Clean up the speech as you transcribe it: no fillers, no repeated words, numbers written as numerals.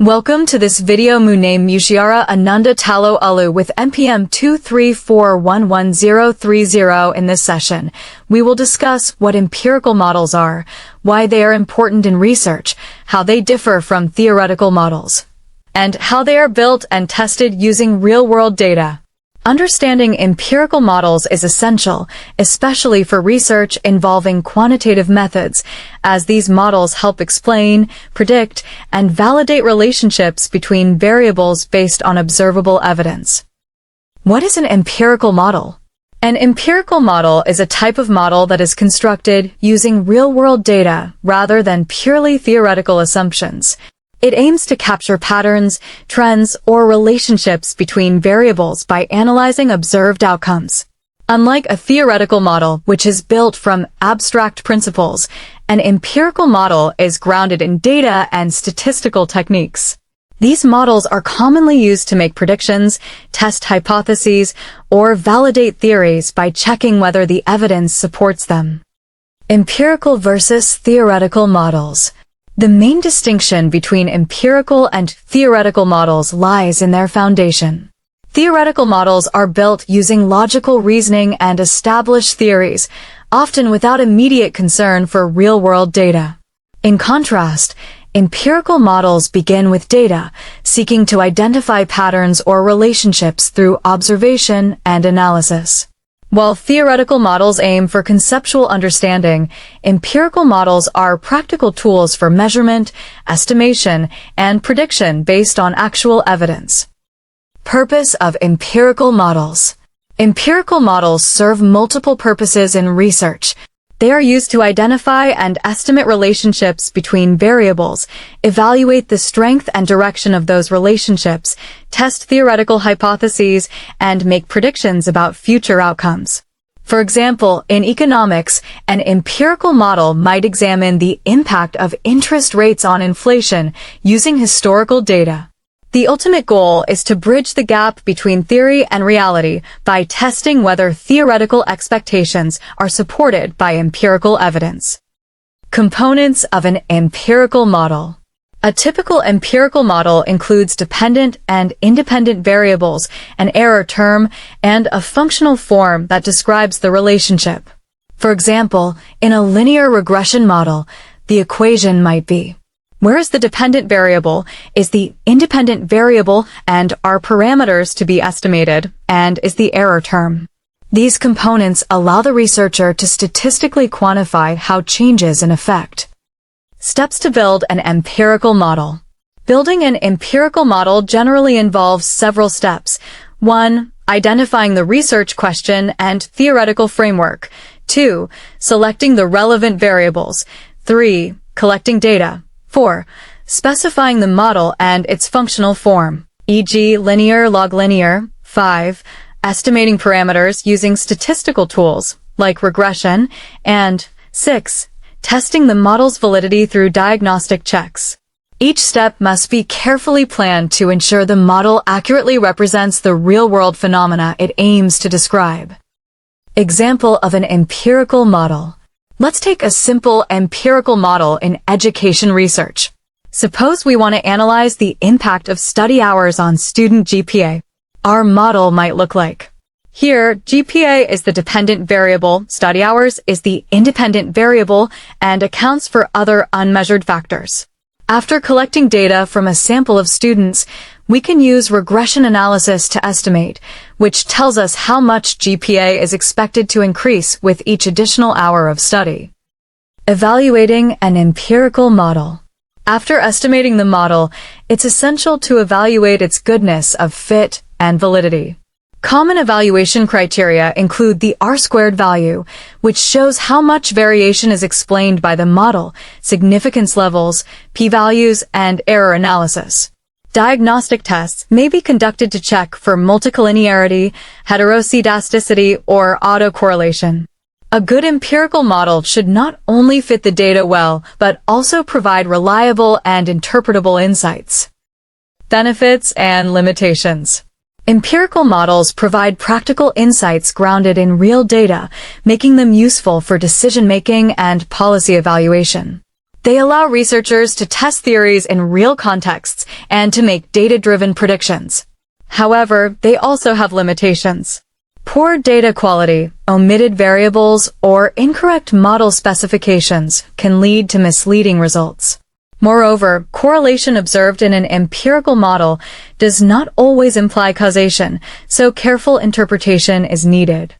Welcome to this video. Name Mutiara Ananda Tallo Ullu with NPM 234113030. In this session, we will discuss what empirical models are, why they are important in research, how they differ from theoretical models, and how they are built and tested using real-world data. Understanding empirical models is essential, especially for research involving quantitative methods, as these models help explain, predict, and validate relationships between variables based on observable evidence. What is an empirical model? An empirical model is a type of model that is constructed using real-world data rather than purely theoretical assumptions. It aims to capture patterns, trends, or relationships between variables by analyzing observed outcomes. Unlike a theoretical model, which is built from abstract principles, an empirical model is grounded in data and statistical techniques. These models are commonly used to make predictions, test hypotheses, or validate theories by checking whether the evidence supports them. Empirical versus theoretical models. The main distinction between empirical and theoretical models lies in their foundation. Theoretical models are built using logical reasoning and established theories, often without immediate concern for real-world data. In contrast, empirical models begin with data, seeking to identify patterns or relationships through observation and analysis. While theoretical models aim for conceptual understanding, empirical models are practical tools for measurement, estimation, and prediction based on actual evidence. Purpose of empirical models. Empirical models serve multiple purposes in research. They are used to identify and estimate relationships between variables, evaluate the strength and direction of those relationships, test theoretical hypotheses, and make predictions about future outcomes. For example, in economics, an empirical model might examine the impact of interest rates on inflation using historical data. The ultimate goal is to bridge the gap between theory and reality by testing whether theoretical expectations are supported by empirical evidence. Components of an empirical model. A typical empirical model includes dependent and independent variables, an error term, and a functional form that describes the relationship. For example, in a linear regression model, the equation might be: where is the dependent variable, is the independent variable, and are parameters to be estimated, and is the error term. These components allow the researcher to statistically quantify how changes in effect. Steps to build an empirical model. Building an empirical model generally involves several steps. 1. Identifying the research question and theoretical framework. 2. Selecting the relevant variables. 3. Collecting data. 4. Specifying the model and its functional form, e.g. linear, log linear. 5. Estimating parameters using statistical tools, like regression. And 6. Testing the model's validity through diagnostic checks. Each step must be carefully planned to ensure the model accurately represents the real-world phenomena it aims to describe. Example of an empirical model. Let's take a simple empirical model in education research. Suppose we want to analyze the impact of study hours on student GPA. Our model might look like: here, GPA is the dependent variable, study hours is the independent variable, and accounts for other unmeasured factors. After collecting data from a sample of students, we can use regression analysis to estimate, which tells us how much GPA is expected to increase with each additional hour of study. Evaluating an empirical model. After estimating the model, it's essential to evaluate its goodness of fit and validity. Common evaluation criteria include the R-squared value, which shows how much variation is explained by the model, significance levels, p-values, and error analysis. Diagnostic tests may be conducted to check for multicollinearity, heteroscedasticity, or autocorrelation. A good empirical model should not only fit the data well, but also provide reliable and interpretable insights. Benefits and limitations. Empirical models provide practical insights grounded in real data, making them useful for decision-making and policy evaluation. They allow researchers to test theories in real contexts and to make data-driven predictions. However, they also have limitations. Poor data quality, omitted variables, or incorrect model specifications can lead to misleading results. Moreover, correlation observed in an empirical model does not always imply causation, so careful interpretation is needed.